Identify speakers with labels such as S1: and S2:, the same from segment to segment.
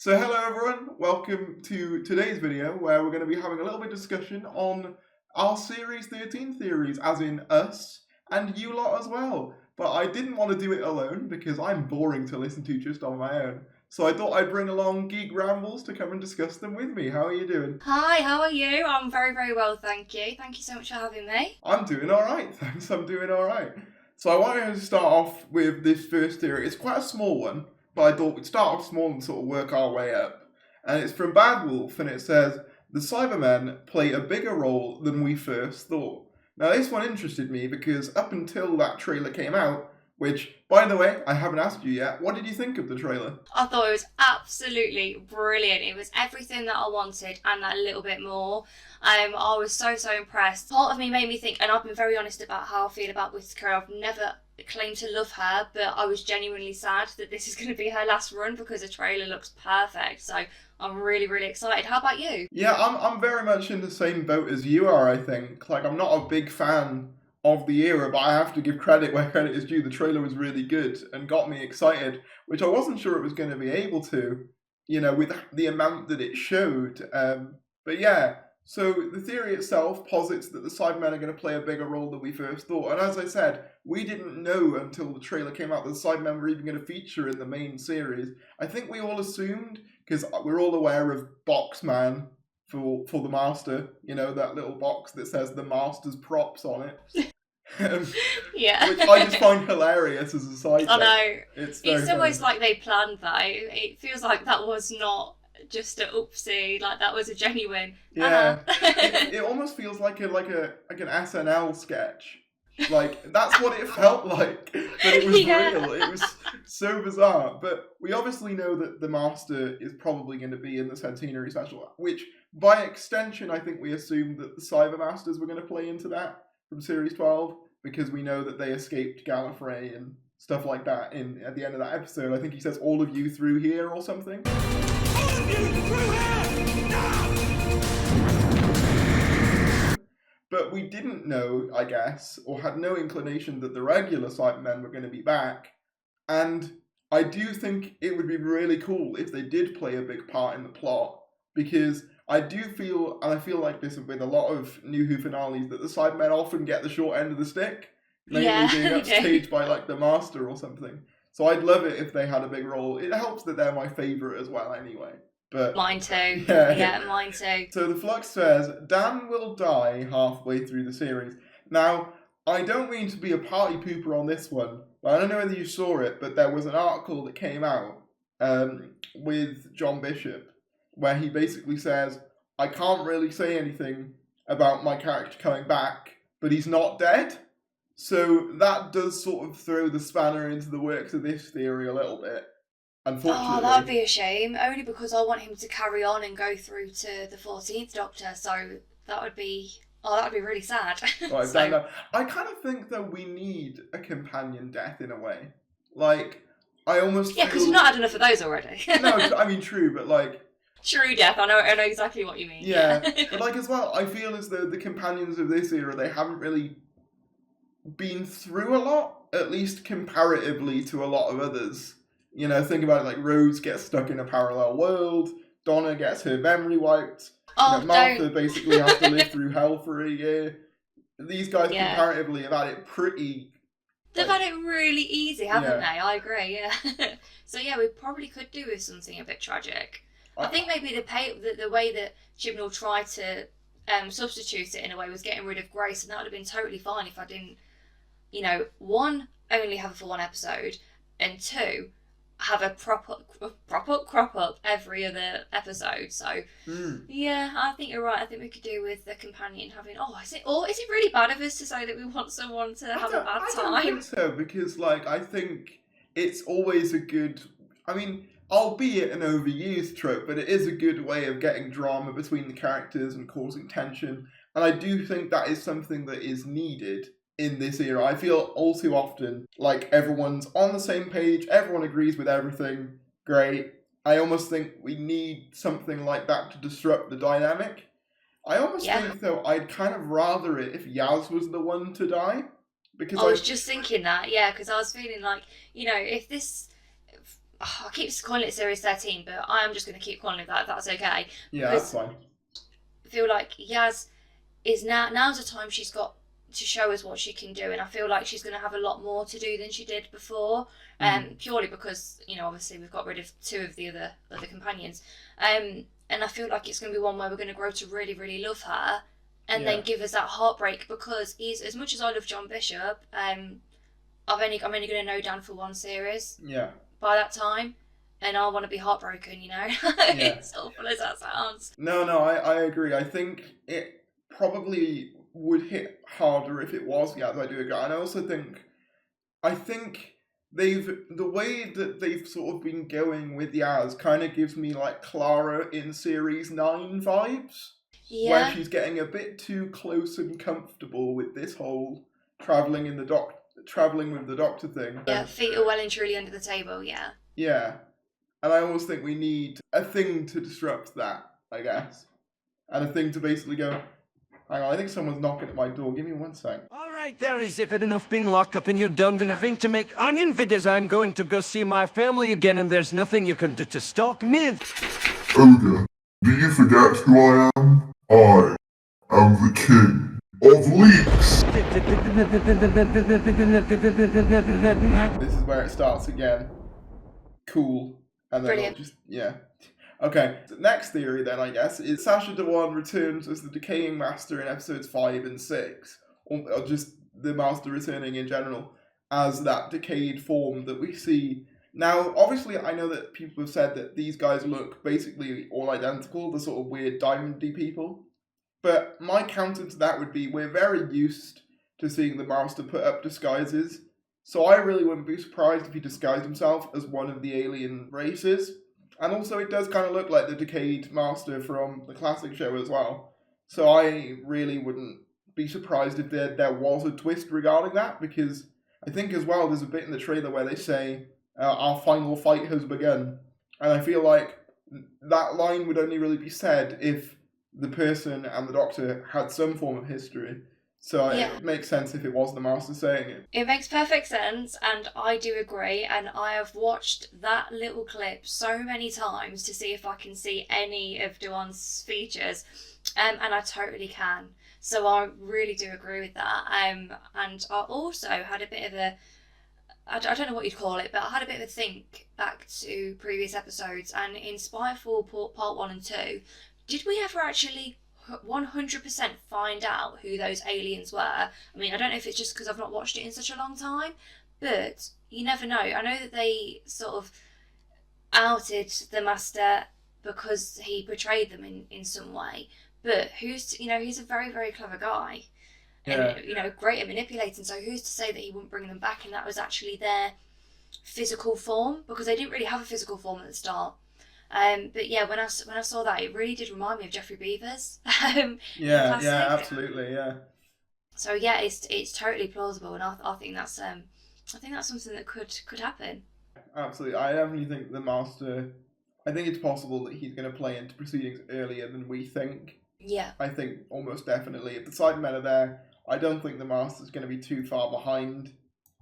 S1: So hello everyone, welcome to today's video where we're going to be having a little bit of discussion on our Series 13 theories, as in us and you lot as well. But I didn't want to do it alone because I'm boring to listen to just on my own. So I thought I'd bring along Geek Rambles to come and discuss them with me. How are you doing?
S2: Hi, how are you? I'm very, very well, thank you. Thank you so much for having me.
S1: I'm doing alright, thanks, I'm doing alright. So I wanted to start off with this first theory. It's quite a small one, but I thought we'd start off small and sort of work our way up. And it's from Bad Wolf, and it says, the Cybermen play a bigger role than we first thought. Now this one interested me because up until that trailer came out, which, by the way, I haven't asked you yet, what did you think of the trailer?
S2: I thought it was absolutely brilliant. It was everything that I wanted and a little bit more. I was so impressed. Part of me made me think, and I've been very honest about how I feel about Whittaker. I've never claimed to love her, but I was genuinely sad that this is going to be her last run because the trailer looks perfect. So I'm really, really excited. How about you?
S1: Yeah, I'm very much in the same boat as you are, I think. Like, I'm not a big fan of the era, but I have to give credit where credit is due. The trailer was really good and got me excited, which I wasn't sure it was going to be able to, with the amount that it showed. But yeah, so the theory itself posits that the Cybermen are going to play a bigger role than we first thought. And as I said, we didn't know until the trailer came out that the Cybermen were even going to feature in the main series. I think we all assumed, because we're all aware of Boxman for the Master, that little box that says the Master's props on it.
S2: Yeah.
S1: Which I just find hilarious as a side
S2: I know.
S1: It's
S2: almost like they planned that. It feels like that was not just a oopsie, like that was a genuine.
S1: Yeah. It almost feels like an SNL sketch. Like, that's what it felt like. But it was real. It was so bizarre. But we obviously know that the Master is probably going to be in the Centenary special, which by extension I think we assumed that the Cyber Masters were going to play into that from Series 12, because we know that they escaped Gallifrey and stuff like that at the end of that episode. I think he says, all of you through here or something. All of you through here! Now! But we didn't know, I guess, or had no inclination that the regular Cybermen were going to be back. And I do think it would be really cool if they did play a big part in the plot, because I do feel, and I feel like this with a lot of New Who finales, that the Cybermen often get the short end of the stick, mainly being upstaged by like the Master or something. So I'd love it if they had a big role. It helps that they're my favourite as well anyway. But
S2: mine too. Yeah, mine too.
S1: So the Flux says, Dan will die halfway through the series. Now, I don't mean to be a party pooper on this one, but I don't know whether you saw it, but there was an article that came out with John Bishop, where he basically says, I can't really say anything about my character coming back, but he's not dead. So that does sort of throw the spanner into the works of this theory a little bit, unfortunately.
S2: Oh, that would be a shame, only because I want him to carry on and go through to the 14th Doctor, so that would be really sad.
S1: Right, so, I kind of think that we need a companion death in a way. Like, I almost
S2: because you've not had enough of those already.
S1: No, I mean, true, but like...
S2: True death, I know exactly what you mean.
S1: Yeah, but like as well, I feel as though the companions of this era, they haven't really been through a lot, at least comparatively to a lot of others. Think about it, like Rose gets stuck in a parallel world, Donna gets her memory wiped, Martha basically has to live through hell for a year. These guys comparatively have had it pretty...
S2: They've had it really easy, haven't they? I agree, yeah. So yeah, we probably could do with something a bit tragic. I think maybe the way that Chibnall tried to substitute it in a way was getting rid of Grace, and that would have been totally fine if I didn't, one, only have her for one episode, and two, have a crop up every other episode. So yeah, I think you're right. I think we could do with the companion having. Is it really bad of us to say that we want someone to have a bad time?
S1: I don't think so, because I think it's always a good. I mean, albeit an overused trope, but it is a good way of getting drama between the characters and causing tension. And I do think that is something that is needed in this era. I feel all too often like everyone's on the same page, everyone agrees with everything, great. I almost think we need something like that to disrupt the dynamic. I almost think, though, I'd kind of rather it if Yaz was the one to die. Because
S2: I was just thinking that, because I was feeling like, if this... I keep calling it Series 13, but I am just going to keep calling it that, if that's okay.
S1: Yeah, that's fine.
S2: I feel like Yaz is now's the time she's got to show us what she can do, and I feel like she's going to have a lot more to do than she did before, purely because, obviously we've got rid of 2 of the other companions, and I feel like it's going to be one where we're going to grow to really, really love her, and then give us that heartbreak, because he's, as much as I love John Bishop, I'm only going to know Dan for 1 series by that time, and I want to be heartbroken, It's awful as that sounds.
S1: No, I agree. I think it probably would hit harder if it was Yaz, I do agree. And I also think the way that they've sort of been going with Yaz kind of gives me like Clara in Series 9 vibes.
S2: Yeah.
S1: Where she's getting a bit too close and comfortable with this whole travelling with the Doctor thing.
S2: Yeah, feet are well and truly under the table, yeah.
S1: Yeah. And I always think we need a thing to disrupt that, I guess. And a thing to basically go, hang on, I think someone's knocking at my door. Give me 1 sec.
S3: All right, Tharries, if it enough being locked up in your dungeon, I think to make onion videos, I'm going to go see my family again, and there's nothing you can do to stop me.
S4: Ogre, do you forget who I am? I am the king of leaks.
S1: This is where it starts again. Cool. And then
S2: Brilliant.
S1: Okay, the next theory then, I guess, is Sacha Dhawan returns as the Decaying Master in episodes 5 and 6, or just the Master returning in general, as that decayed form that we see. Now, obviously, I know that people have said that these guys look basically all identical, the sort of weird diamondy people, but my counter to that would be we're very used to seeing the Master put up disguises, so I really wouldn't be surprised if he disguised himself as one of the alien races. And also it does kind of look like the decayed Master from the classic show as well. So I really wouldn't be surprised if there was a twist regarding that, because I think as well there's a bit in the trailer where they say, our final fight has begun. And I feel like that line would only really be said if the person and the Doctor had some form of history. So it makes sense if it was the Master saying it.
S2: It makes perfect sense, and I do agree, and I have watched that little clip so many times to see if I can see any of Dhawan's features, and I totally can. So I really do agree with that. And I also had a bit of I don't know what you'd call it, but I had a bit of a think back to previous episodes, and in Spyfall Part 1 and 2, did we ever actually 100% find out who those aliens were? I mean, I don't know if it's just because I've not watched it in such a long time, but you never know. I know that they sort of outed the Master because he portrayed them in some way, but he's a very, very clever guy, and great at manipulating, so who's to say that he wouldn't bring them back and that was actually their physical form, because they didn't really have a physical form at the start. But yeah, when I saw that, it really did remind me of Jeffrey Beavers.
S1: Absolutely, yeah.
S2: So yeah, it's totally plausible, and I think that's something that could happen.
S1: Absolutely, I definitely think the Master. I think it's possible that he's going to play into proceedings earlier than we think.
S2: Yeah.
S1: I think almost definitely. If the Cybermen are there, I don't think the Master's going to be too far behind.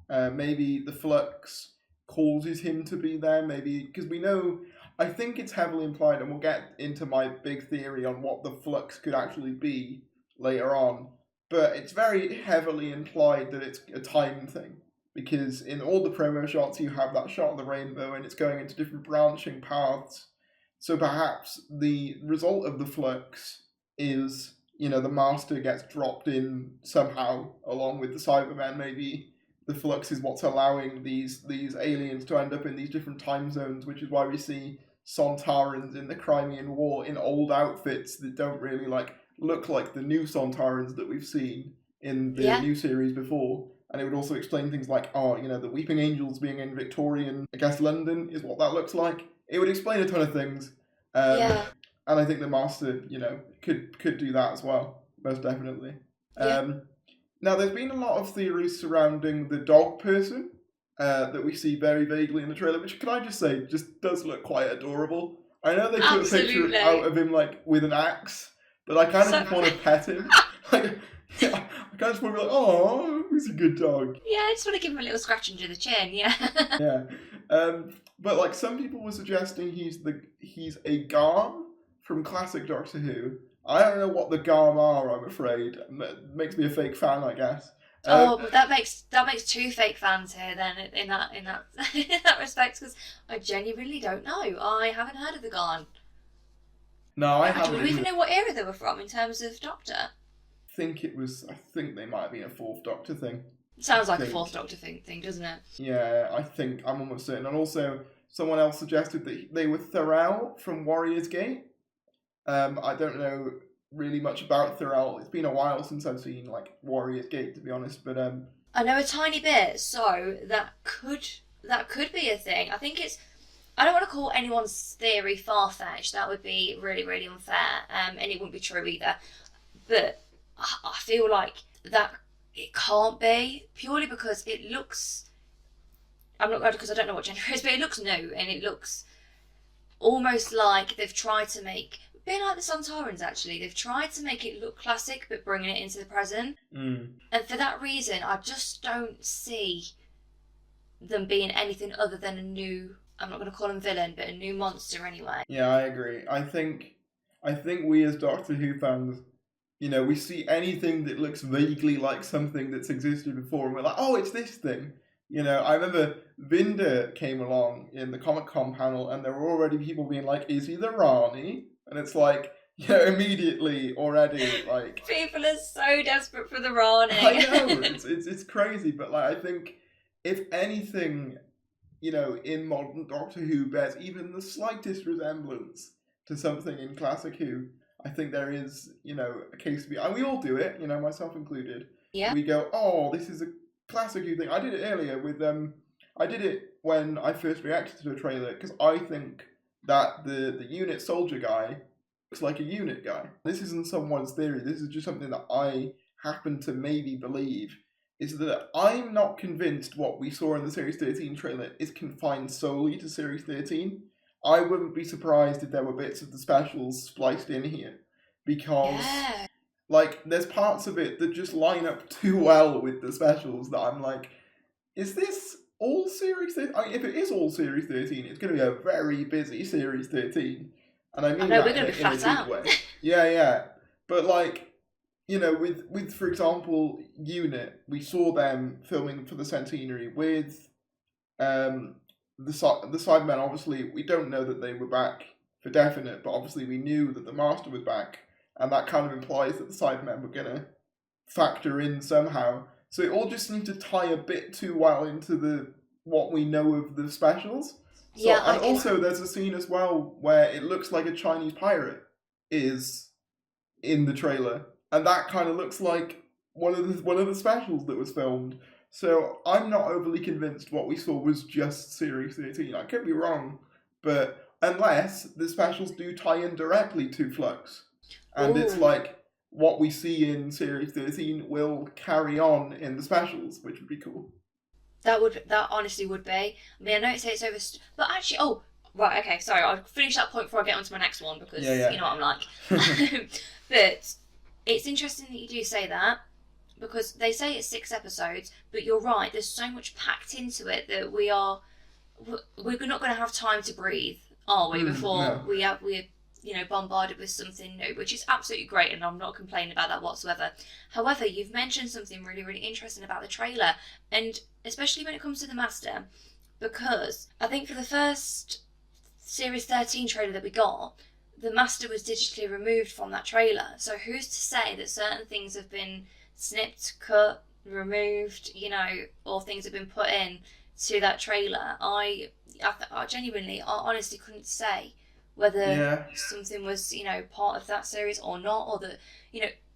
S1: Maybe the FLUX causes him to be there. Maybe because we know. I think it's heavily implied, and we'll get into my big theory on what the FLUX could actually be later on, but it's very heavily implied that it's a time thing, because in all the promo shots you have that shot of the rainbow and it's going into different branching paths, so perhaps the result of the FLUX is, the Master gets dropped in somehow along with the Cybermen. Maybe the FLUX is what's allowing these aliens to end up in these different time zones, which is why we see Sontarans in the Crimean War in old outfits that don't really look like the new Sontarans that we've seen in the new series before. And it would also explain things like, the Weeping Angels being in Victorian, I guess London is what that looks like. It would explain a ton of things. And I think the Master, could do that as well, most definitely. Now, there's been a lot of theories surrounding the dog person that we see very vaguely in the trailer, which, can I just say, just does look quite adorable. I know they put a picture out of him, with an axe, but I kind of just want to pet him. I kind of just want to be like, oh, he's a good dog.
S2: Yeah, I just want to give him a little scratch under the chin, yeah.
S1: Yeah. But like some people were suggesting he's a Garm from classic Doctor Who. I don't know what the Garm are. I'm afraid it makes me a fake fan, I guess.
S2: But that makes two fake fans here then in that in that respect, because I genuinely don't know. I haven't heard of the Garn.
S1: No, I haven't.
S2: Do we even know what era they were from in terms of Doctor?
S1: I think they might have been a Fourth Doctor thing.
S2: Sounds like a Fourth Doctor thing, doesn't it?
S1: Yeah, I'm almost certain. And also, someone else suggested that they were Tharrell from Warrior's Gate. I don't know really much about Tharrell. It's been a while since I've seen like Warrior's Gate, to be honest. But
S2: I know a tiny bit, so that could be a thing. I think it's. I don't want to call anyone's theory far-fetched. That would be really, really unfair, and it wouldn't be true either. But I feel like that it can't be, purely because it looks. I'm not because I don't know what gender it is, but it looks new and it looks almost like they've tried to make. A bit like the Sontarans, actually. They've tried to make it look classic, but bringing it into the present.
S1: Mm.
S2: And for that reason, I just don't see them being anything other than a new. I'm not going to call him villain, but a new monster anyway.
S1: Yeah, I agree. I think we as Doctor Who fans, we see anything that looks vaguely like something that's existed before, and we're like, oh, it's this thing. I remember Vinda came along in the Comic-Con panel, and there were already people being like, is he the Rani? And it's like, immediately already, like...
S2: People are so desperate for the Rani.
S1: I know, it's crazy, but like I think, if anything... in modern Doctor Who bears even the slightest resemblance to something in classic Who, I think there is, a case to be... And we all do it, myself included.
S2: Yeah.
S1: We go, oh, this is a classic Who thing. I did it earlier with... I did it when I first reacted to the trailer, because I think that the unit soldier guy looks like a unit guy. This isn't someone's theory. This is just something that I happen to maybe believe. Is that I'm not convinced what we saw in the Series 13 trailer is confined solely to Series 13. I wouldn't be surprised if there were bits of the specials spliced in here. Because, there's parts of it that just line up too well with the specials that I'm like, is this all Series 13? If it is all Series 13, it's going to be a very busy Series 13. And I mean that
S2: we're going to be flat out.
S1: Way. Yeah. But, with for example, Unit, we saw them filming for the centenary with the Cybermen. Obviously, we don't know that they were back for definite, but obviously we knew that the Master was back, and that kind of implies that the Cybermen were going to factor in somehow. So it all just seemed to tie a bit too well into what we know of the specials. So,
S2: yeah,
S1: and also there's a scene as well where it looks like a Chinese pirate is in the trailer. And that kind of looks like one of the specials that was filmed. So I'm not overly convinced what we saw was just Series 13. I could be wrong, but unless the specials do tie in directly to Flux. And it's like what we see in Series 13 will carry on in the specials, which would be cool.
S2: That honestly would be. I mean, I know it says it's over... But actually... Oh, right, okay, sorry. I'll finish that point before I get on to my next one, because you know what I'm like. But... It's interesting that you do say that, because they say it's 6 episodes, but you're right, there's so much packed into it that we're not going to have time to breathe, are we, before we're bombarded with something new, which is absolutely great, and I'm not complaining about that whatsoever. However, you've mentioned something really, really interesting about the trailer, and especially when it comes to the Master, because I think for the first Series 13 trailer that we got, the Master was digitally removed from that trailer. So who's to say that certain things have been snipped, cut, removed, or things have been put in to that trailer? I honestly couldn't say whether something was, part of that series or not, or that,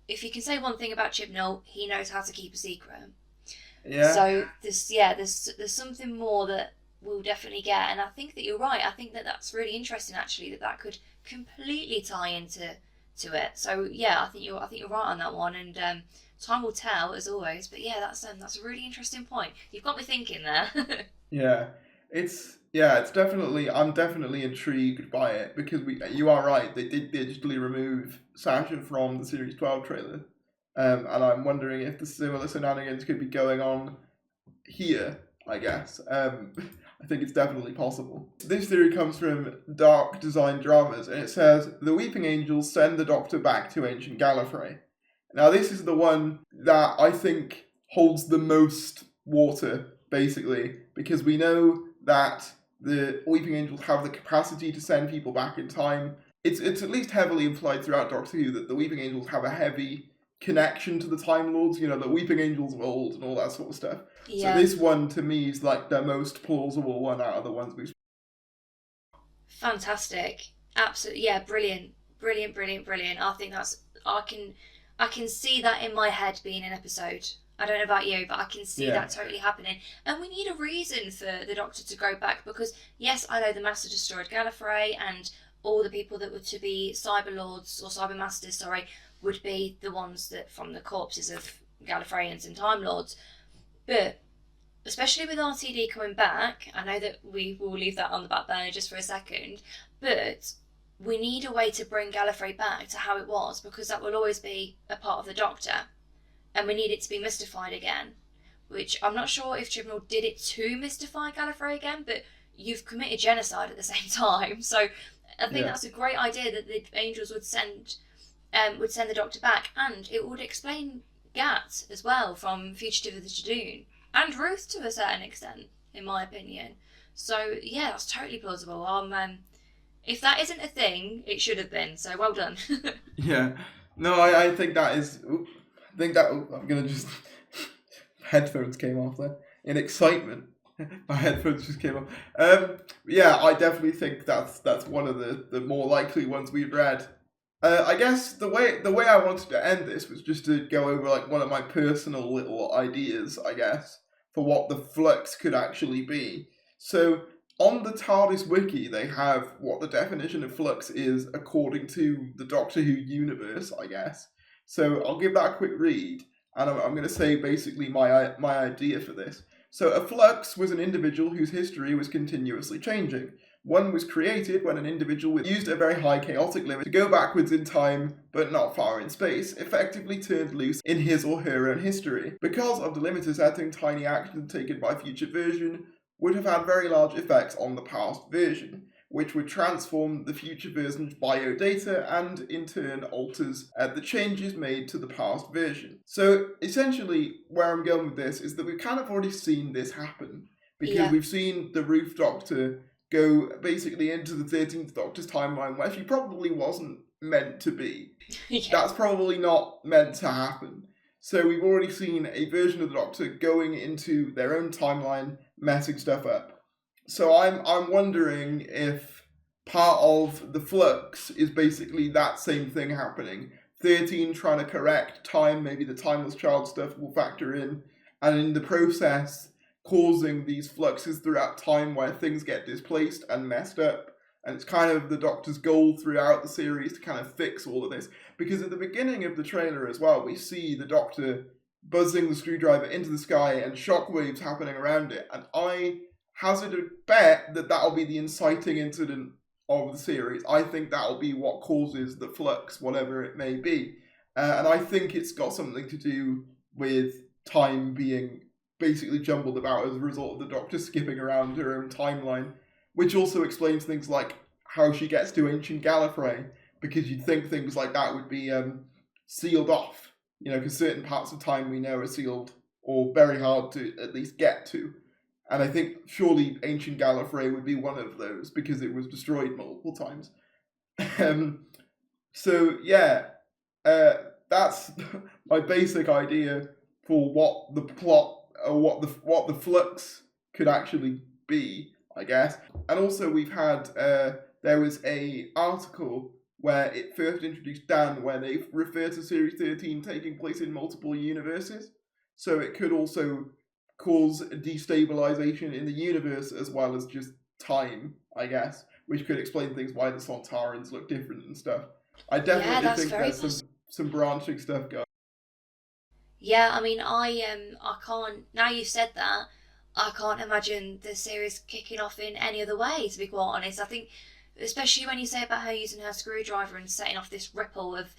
S2: if you can say one thing about Chibnall, he knows how to keep a secret.
S1: Yeah.
S2: So there's something more that we'll definitely get, and I think that you're right. I think that that's really interesting, actually, that could completely tie into it. So yeah, I think you're right on that one, and time will tell, as always. But yeah, that's a really interesting point. You've got me thinking there.
S1: It's definitely, I'm definitely intrigued by it, because you are right, they did digitally remove Sasha from the Series 12 trailer, and I'm wondering if the similar shenanigans could be going on here, I guess. I think it's definitely possible. This theory comes from Dark Design Dramas, and it says, the Weeping Angels send the Doctor back to ancient Gallifrey. Now this is the one that I think holds the most water, basically, because we know that the Weeping Angels have the capacity to send people back in time. It's at least heavily implied throughout Doctor Who that the Weeping Angels have a heavy connection to the Time Lords, you know, the Weeping Angels of old and all that sort of stuff.
S2: Yeah.
S1: So this one, to me, is like the most plausible one out of the ones we've...
S2: Fantastic. Absolutely. Yeah, brilliant. Brilliant. I think that's... I can see that in my head being an episode. I don't know about you, but I can see that totally happening. And we need a reason for the Doctor to go back, because, yes, I know the Master destroyed Gallifrey, and all the people that were to be Cyber Lords, or Cyber Masters, would be the ones that from the corpses of Gallifreyans and Time Lords. But especially with RTD coming back, I know that we will leave that on the back burner just for a second, but we need a way to bring Gallifrey back to how it was, because that will always be a part of the Doctor, and we need it to be mystified again, which I'm not sure if Chibnall did it to mystify Gallifrey again, but you've committed genocide at the same time, so I think that's a great idea that the Angels would send the Doctor back, and it would explain Gat as well from Fugitive of the Jadoon, and Ruth to a certain extent, in my opinion. So yeah, that's totally plausible. If that isn't a thing, it should have been. So well done.
S1: Yeah, no, I think that is. I think that I'm gonna just headphones came off there in excitement. My headphones just came off. Yeah, I definitely think that's one of the more likely ones we've read. I guess the way I wanted to end this was just to go over like one of my personal little ideas, I guess, for what the flux could actually be. So on the TARDIS wiki, they have what the definition of flux is according to the Doctor Who universe, I guess. So I'll give that a quick read, and I'm going to say basically my idea for this. So a flux was an individual whose history was continuously changing. One was created when an individual used a very high chaotic limit to go backwards in time, but not far in space, effectively turned loose in his or her own history. Because of the limiter setting, tiny actions taken by future version would have had very large effects on the past version, which would transform the future version's biodata and, in turn, alters the changes made to the past version. So, essentially, where I'm going with this is that we've kind of already seen this happen, because we've seen the Ruth Doctor go basically into the 13th Doctor's timeline where she probably wasn't meant to be. That's probably not meant to happen. So we've already seen a version of the Doctor going into their own timeline, messing stuff up. So I'm wondering if part of the flux is basically that same thing happening. 13 trying to correct time, maybe the timeless child stuff will factor in, and in the process causing these fluxes throughout time where things get displaced and messed up. And it's kind of the Doctor's goal throughout the series to kind of fix all of this. Because at the beginning of the trailer as well, we see the Doctor buzzing the screwdriver into the sky and shockwaves happening around it. And I hazard a bet that that'll be the inciting incident of the series. I think that'll be what causes the flux, whatever it may be. And I think it's got something to do with time being basically jumbled about as a result of the Doctor skipping around her own timeline, which also explains things like how she gets to ancient Gallifrey, because you'd think things like that would be sealed off, you know, because certain parts of time we know are sealed or very hard to at least get to. And I think surely ancient Gallifrey would be one of those, because it was destroyed multiple times. So yeah, that's my basic idea for what the plot or what the flux could actually be, I guess. And also we've had there was a article where it first introduced Dan, where they refer to Series 13 taking place in multiple universes. So it could also cause destabilization in the universe as well as just time, I guess, which could explain things why the Sontarans look different and stuff. I definitely think there's some branching stuff going.
S2: Yeah, I mean, I can't, now you've said that, I can't imagine the series kicking off in any other way, to be quite honest. I think, especially when you say about her using her screwdriver and setting off this ripple of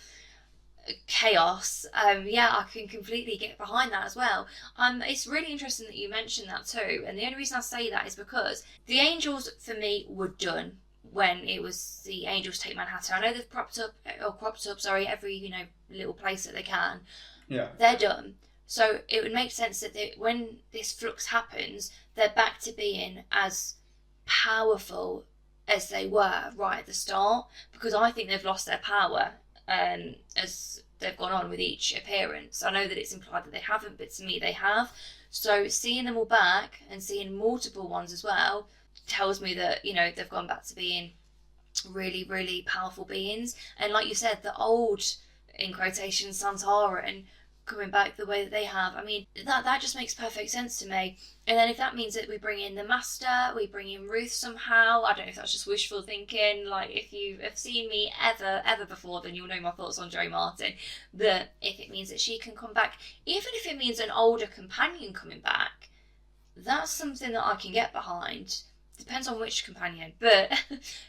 S2: chaos. Yeah, I can completely get behind that as well. It's really interesting that you mentioned that too. And the only reason I say that is because the Angels, for me, were done when it was the Angels Take Manhattan. I know they've cropped up, every little place that they can.
S1: Yeah,
S2: they're done. So it would make sense that when this flux happens, they're back to being as powerful as they were right at the start, because I think they've lost their power as they've gone on with each appearance. I know that it's implied that they haven't, but to me they have. So seeing them all back and seeing multiple ones as well tells me that they've gone back to being really, really powerful beings. And like you said, the old, in quotation, Santaran coming back the way that they have, I mean, that just makes perfect sense to me. And then if that means that we bring in the Master, we bring in Ruth somehow, I don't know if that's just wishful thinking. Like, if you have seen me ever before, then you'll know my thoughts on Joe Martin. That if it means that she can come back, even if it means an older companion coming back, that's something that I can get behind. Depends on which companion, but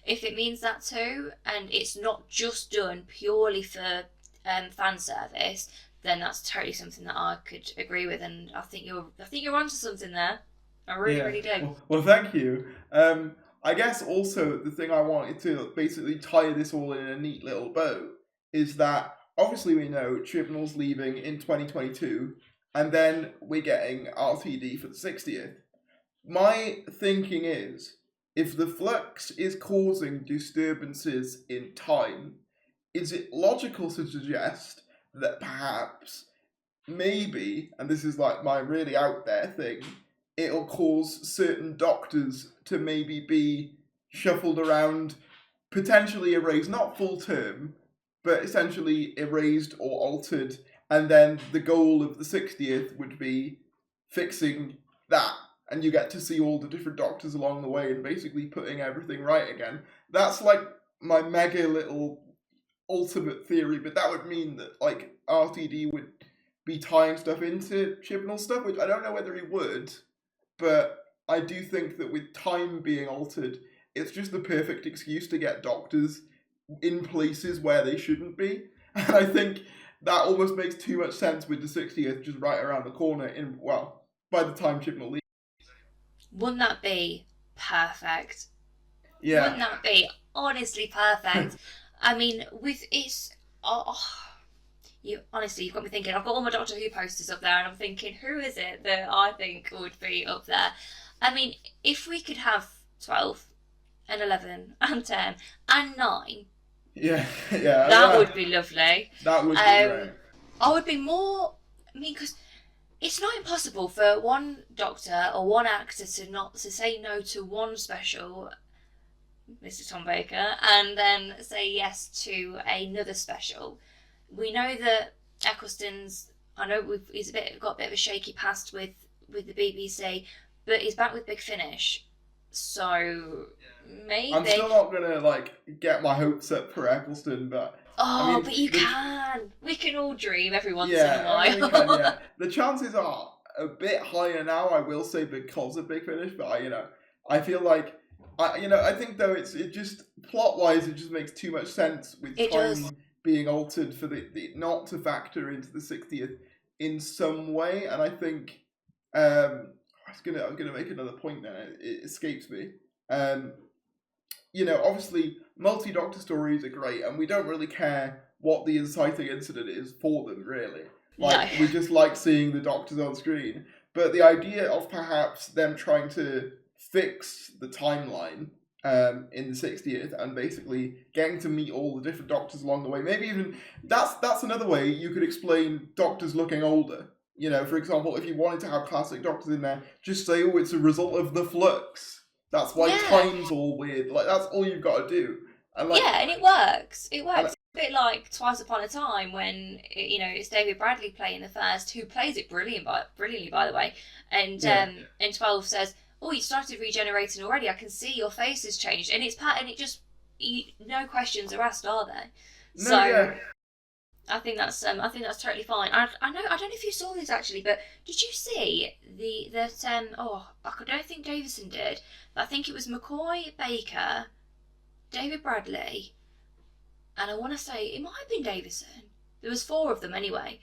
S2: if it means that too, and it's not just done purely for fan service, then that's totally something that I could agree with, and I think you're onto something there. I really do.
S1: Well, thank you. I guess also the thing I wanted to basically tie this all in a neat little bow is that obviously we know Chibnall's leaving in 2022, and then we're getting RTD for the 60th. My thinking is, if the flux is causing disturbances in time, is it logical to suggest that perhaps, maybe, and this is like my really out there thing, it'll cause certain doctors to maybe be shuffled around, potentially erased, not full term, but essentially erased or altered, and then the goal of the 60th would be fixing that, and you get to see all the different doctors along the way and basically putting everything right again. That's like my mega little ultimate theory, but that would mean that like RTD would be tying stuff into Chibnall stuff, which I don't know whether he would, but I do think that with time being altered, it's just the perfect excuse to get doctors in places where they shouldn't be. And I think that almost makes too much sense with the 60th just right around the corner by the time Chibnall leaves.
S2: Wouldn't that be perfect?
S1: Yeah.
S2: Wouldn't that be honestly perfect? I mean, you've got me thinking. I've got all my Doctor Who posters up there, and I'm thinking, who is it that I think would be up there? I mean, if we could have 12 and 11 and 10 and 9, that would be lovely.
S1: That would be great.
S2: I would be more. I mean, because it's not impossible for one doctor or one actor to say no to one special, Mr. Tom Baker, and then say yes to another special. We know that Eccleston's, I know he's got a bit of a shaky past with the BBC, but he's back with Big Finish, so maybe.
S1: I'm still not gonna get my hopes up for Eccleston, but
S2: but you can. We can all dream every once in a while.
S1: I mean, we can, yeah. The chances are a bit higher now, I will say, because of Big Finish, but I feel like I think though it just plot wise it just makes too much sense with time being altered for the not to factor into the 60th in some way, and I think I was gonna make another point now. It escapes me. Obviously multi-doctor stories are great, and we don't really care what the inciting incident is for them, really. We just like seeing the doctors on screen. But the idea of perhaps them trying to fix the timeline in the 60th and basically getting to meet all the different doctors along the way, maybe even that's another way you could explain doctors looking older. For example, if you wanted to have classic doctors in there, just say, oh, it's a result of the flux. That's why time's all weird. That's all you've got to do. And
S2: and it works. It works. It's a bit like Twice Upon a Time when it's David Bradley playing the first, who plays it brilliantly, by the way. And 12 says, "Oh, you started regenerating already. I can see your face has changed." And no questions are asked, are there? I think that's totally fine. I don't know if you saw this actually, but did you see I don't think Davison did, but I think it was McCoy, Baker, David Bradley, and I want to say it might have been Davison. there was 4 of them anyway,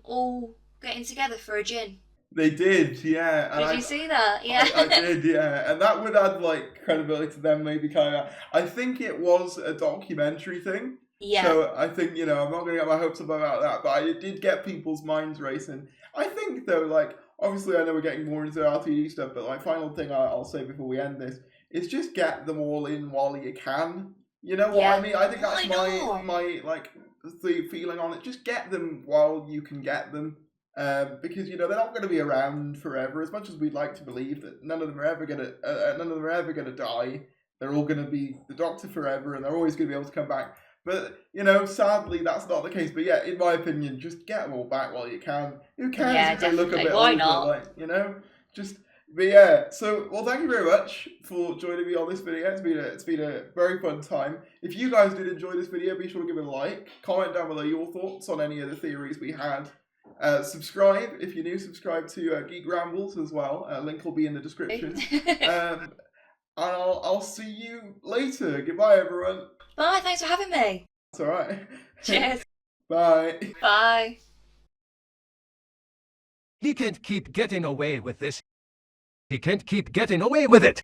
S2: all getting together for a gin.
S1: They did, yeah.
S2: Did you see that? Yeah.
S1: I did, yeah. And that would add, like, credibility to them, maybe kind of. I think it was a documentary thing.
S2: Yeah.
S1: So I think, you know, I'm not going to get my hopes up about that, but it did get people's minds racing. I think, though, like, obviously I know we're getting more into RTD stuff, but, like, final thing I'll say before we end this is just get them all in while you can. You know what I mean? I think that's my like, the feeling on it. Just get them while you can get them. Because, you know, they're not going to be around forever. As much as we'd like to believe that none of them are ever gonna die. They're all going to be the Doctor forever, and they're always going to be able to come back. But, you know, sadly, that's not the case. But yeah, in my opinion, just get them all back while you can. Who cares if they look a bit older? Not? Like, you know, just. But yeah, so, well, thank you very much for joining me on this video. It's been a very fun time. If you guys did enjoy this video, be sure to give it a like. Comment down below your thoughts on any of the theories we had. Subscribe if you're new. Subscribe to Geek Rambles as well. Link will be in the description. And I'll see you later. Goodbye, everyone.
S2: Bye. Thanks for having me.
S1: It's all right.
S2: Cheers.
S1: Bye.
S2: Bye.
S3: He can't keep getting away with this. He can't keep getting away with it.